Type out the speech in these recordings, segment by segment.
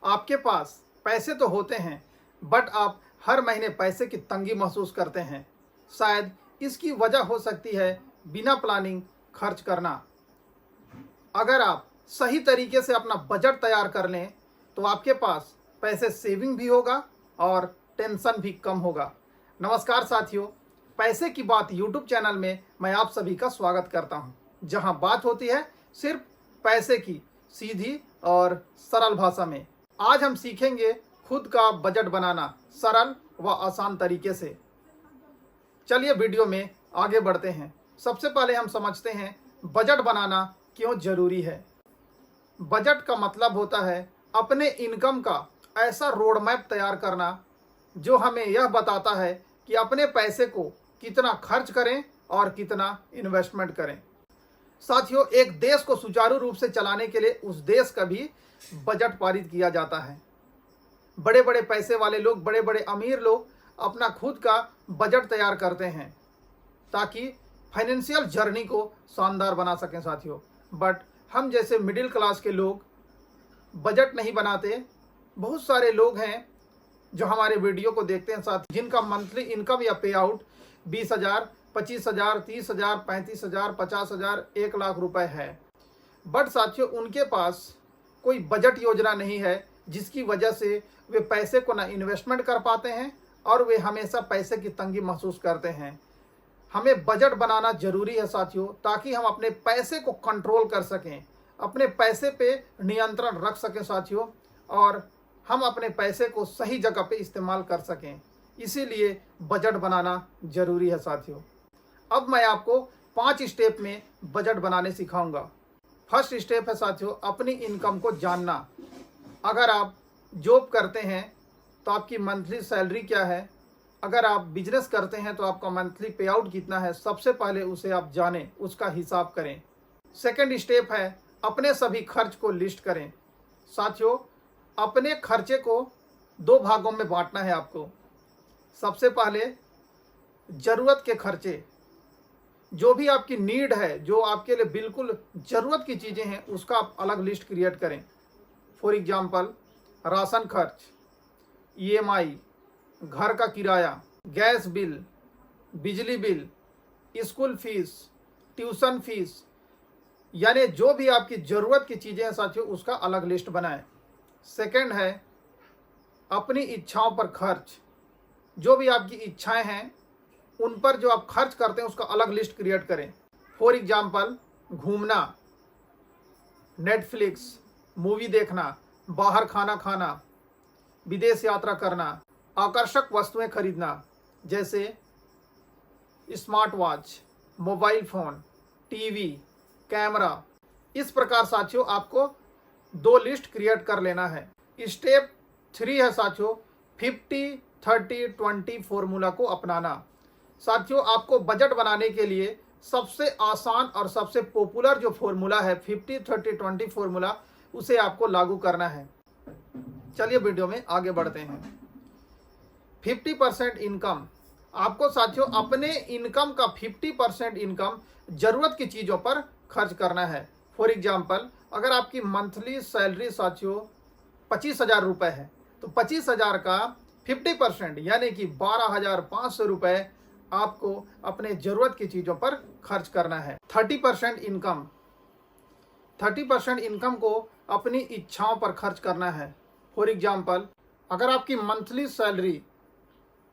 आपके पास पैसे तो होते हैं बट आप हर महीने पैसे की तंगी महसूस करते हैं। शायद इसकी वजह हो सकती है बिना प्लानिंग खर्च करना। अगर आप सही तरीके से अपना बजट तैयार कर लें तो आपके पास पैसे सेविंग भी होगा और टेंशन भी कम होगा। नमस्कार साथियों, पैसे की बात यूट्यूब चैनल में मैं आप सभी का स्वागत करता हूं, जहां बात होती है सिर्फ पैसे की, सीधी और सरल भाषा में। आज हम सीखेंगे खुद का बजट बनाना सरल व आसान तरीके से। चलिए वीडियो में आगे बढ़ते हैं। सबसे पहले हम समझते हैं बजट बनाना क्यों जरूरी है। बजट का मतलब होता है अपने इनकम का ऐसा रोड मैप तैयार करना जो हमें यह बताता है कि अपने पैसे को कितना खर्च करें और कितना इन्वेस्टमेंट करें। साथियों, एक देश को सुचारू रूप से चलाने के लिए उस देश का भी बजट पारित किया जाता है। बड़े बड़े पैसे वाले लोग, बड़े बड़े अमीर लोग अपना खुद का बजट तैयार करते हैं ताकि फाइनेंशियल जर्नी को शानदार बना सकें साथियों। बट हम जैसे मिडिल क्लास के लोग बजट नहीं बनाते। बहुत सारे लोग हैं जो हमारे वीडियो को देखते हैं साथ, जिनका मंथली इनकम या पे आउट 20,000, 25,000, 30,000, 35,000, 50,000, 1 लाख रुपए है। बट साथियों, उनके पास कोई बजट योजना नहीं है, जिसकी वजह से वे पैसे को ना इन्वेस्टमेंट कर पाते हैं और वे हमेशा पैसे की तंगी महसूस करते हैं। हमें बजट बनाना जरूरी है साथियों, ताकि हम अपने पैसे को कंट्रोल कर सकें, अपने पैसे पे नियंत्रण रख सकें साथियों, और हम अपने पैसे को सही जगह पे इस्तेमाल कर सकें। इसीलिए बजट बनाना जरूरी है साथियों। अब मैं आपको 5 स्टेप में बजट बनाने सिखाऊंगा। फर्स्ट स्टेप है साथियों, अपनी इनकम को जानना। अगर आप जॉब करते हैं तो आपकी मंथली सैलरी क्या है, अगर आप बिजनेस करते हैं तो आपका मंथली पे आउट कितना है, सबसे पहले उसे आप जानें, उसका हिसाब करें। सेकंड स्टेप है अपने सभी खर्च को लिस्ट करें। साथियों, अपने खर्चे को 2 भागों में बांटना है आपको। सबसे पहले जरूरत के खर्चे, जो भी आपकी नीड है, जो आपके लिए बिल्कुल जरूरत की चीज़ें हैं, उसका आप अलग लिस्ट क्रिएट करें। फॉर एग्जाम्पल, राशन खर्च, EMI, घर का किराया, गैस बिल, बिजली bill, school fees, tuition fees, यानी जो भी आपकी ज़रूरत की चीज़ें हैं साथियों, उसका अलग लिस्ट बनाएं। सेकंड है अपनी इच्छाओं पर खर्च। जो भी आपकी इच्छाएं हैं उन पर जो आप खर्च करते हैं उसका अलग लिस्ट क्रिएट करें। फॉर एग्जाम्पल, घूमना, नेटफ्लिक्स, मूवी देखना, बाहर खाना खाना, विदेश यात्रा करना, आकर्षक वस्तुएं खरीदना जैसे smart watch, mobile phone, TV, camera. इस प्रकार साथियों आपको 2 लिस्ट क्रिएट कर लेना है। स्टेप 3 है साथियों 50-30-20 फॉर्मूला को अपनाना। साथियों, आपको बजट बनाने के लिए सबसे आसान और सबसे पॉपुलर जो फॉर्मूला है 50-30-20 फॉर्मूला, उसे आपको लागू करना है। चलिए वीडियो में आगे बढ़ते हैं। 50% इनकम, आपको साथियों अपने इनकम का 50% इनकम जरूरत की चीज़ों पर खर्च करना है। फॉर एग्जाम्पल, अगर आपकी मंथली सैलरी साथियों 25,000 रुपये है तो 25,000 का 50% यानी कि 12,500 रुपये आपको अपने ज़रूरत की चीज़ों पर खर्च करना है। 30% इनकम, 30% इनकम को अपनी इच्छाओं पर खर्च करना है। फॉर एग्जाम्पल, अगर आपकी मंथली सैलरी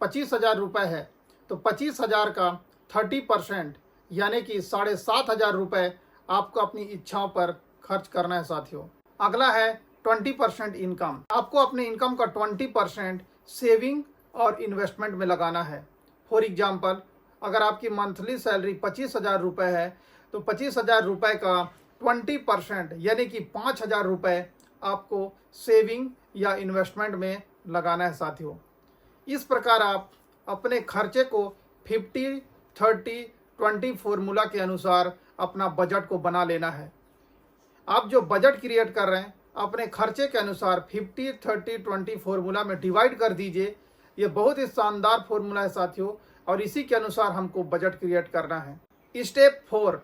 25,000 रुपये है तो 25,000 का 30% यानी कि 7,500 रुपये आपको अपनी इच्छाओं पर खर्च करना है साथियों। अगला है 20% इनकम। आपको अपने इनकम का 20% सेविंग और इन्वेस्टमेंट में लगाना है। फॉर एग्जाम्पल, अगर आपकी मंथली सैलरी 25,000 रुपये है तो 25,000 रुपये का 20% यानी कि 5,000 रुपये आपको सेविंग या इन्वेस्टमेंट में लगाना है साथियों। इस प्रकार आप अपने खर्चे को 50-30-20 फॉर्मूला के अनुसार अपना बजट को बना लेना है। आप जो बजट क्रिएट कर रहे हैं अपने खर्चे के अनुसार 50-30-20 फॉर्मूला में डिवाइड कर दीजिए। ये बहुत ही शानदार फॉर्मूला है साथियों, और इसी के अनुसार हमको बजट क्रिएट करना है। स्टेप 4,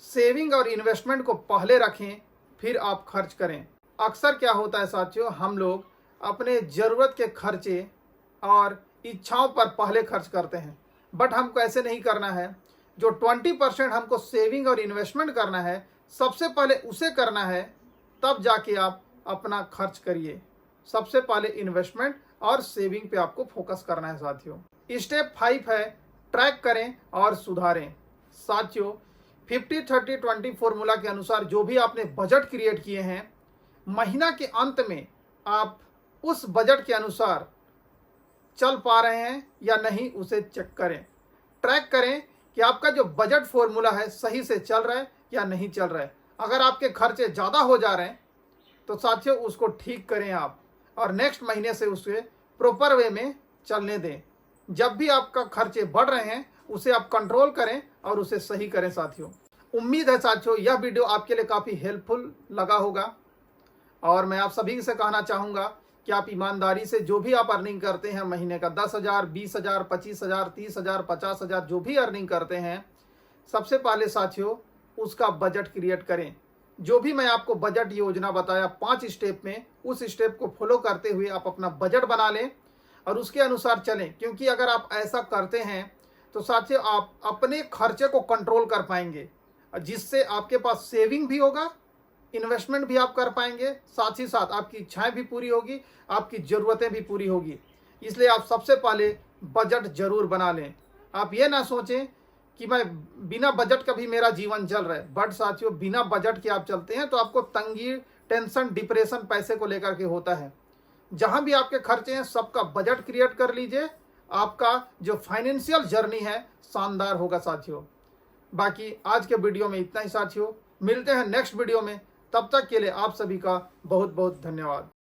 सेविंग और इन्वेस्टमेंट को पहले रखें, फिर आप खर्च करें। अक्सर क्या होता है साथियों, हम लोग अपने ज़रूरत के खर्चे और इच्छाओं पर पहले खर्च करते हैं, बट हमको ऐसे नहीं करना है। जो 20% हमको सेविंग और इन्वेस्टमेंट करना है, सबसे पहले उसे करना है, तब जाके आप अपना खर्च करिए। सबसे पहले इन्वेस्टमेंट और सेविंग पे आपको फोकस करना है साथियों। स्टेप 5 है ट्रैक करें और सुधारें। साथियों 50-30-20 फॉर्मूला के अनुसार जो भी आपने बजट क्रिएट किए हैं, महीना के अंत में आप उस बजट के अनुसार चल पा रहे हैं या नहीं, उसे चेक करें। ट्रैक करें कि आपका जो बजट फॉर्मूला है सही से चल रहा है या नहीं चल रहा है। अगर आपके खर्चे ज़्यादा हो जा रहे हैं तो साथियों उसको ठीक करें आप, और नेक्स्ट महीने से उसे प्रॉपर वे में चलने दें। जब भी आपका खर्चे बढ़ रहे हैं उसे आप कंट्रोल करें और उसे सही करें साथियों। उम्मीद है साथियों यह वीडियो आपके लिए काफ़ी हेल्पफुल लगा होगा, और मैं आप सभी से कहना चाहूँगा कि आप ईमानदारी से जो भी आप अर्निंग करते हैं, महीने का 10,000, 20,000, 25,000, 30,000, 50,000 जो भी अर्निंग करते हैं, सबसे पहले साथियों उसका बजट क्रिएट करें। जो भी मैं आपको बजट योजना बताया 5 स्टेप में, उस स्टेप को फॉलो करते हुए आप अपना बजट बना लें और उसके अनुसार चलें। क्योंकि अगर आप ऐसा करते हैं तो साथियों आप अपने खर्चे को कंट्रोल कर पाएंगे, जिससे आपके पास सेविंग भी होगा, इन्वेस्टमेंट भी आप कर पाएंगे, साथ ही साथ आपकी इच्छाएं भी पूरी होगी, आपकी ज़रूरतें भी पूरी होगी। इसलिए आप सबसे पहले बजट जरूर बना लें। आप ये ना सोचें कि मैं बिना बजट का भी मेरा जीवन चल रहा है, बट साथियों बिना बजट के आप चलते हैं तो आपको तंगी, टेंशन, डिप्रेशन पैसे को लेकर के होता है। जहां भी आपके खर्चे हैं सबका बजट क्रिएट कर लीजिए, आपका जो फाइनेंशियल जर्नी है शानदार होगा साथियों। बाकी आज के वीडियो में इतना ही साथियों, मिलते हैं नेक्स्ट वीडियो में। तब तक के लिए आप सभी का बहुत बहुत धन्यवाद।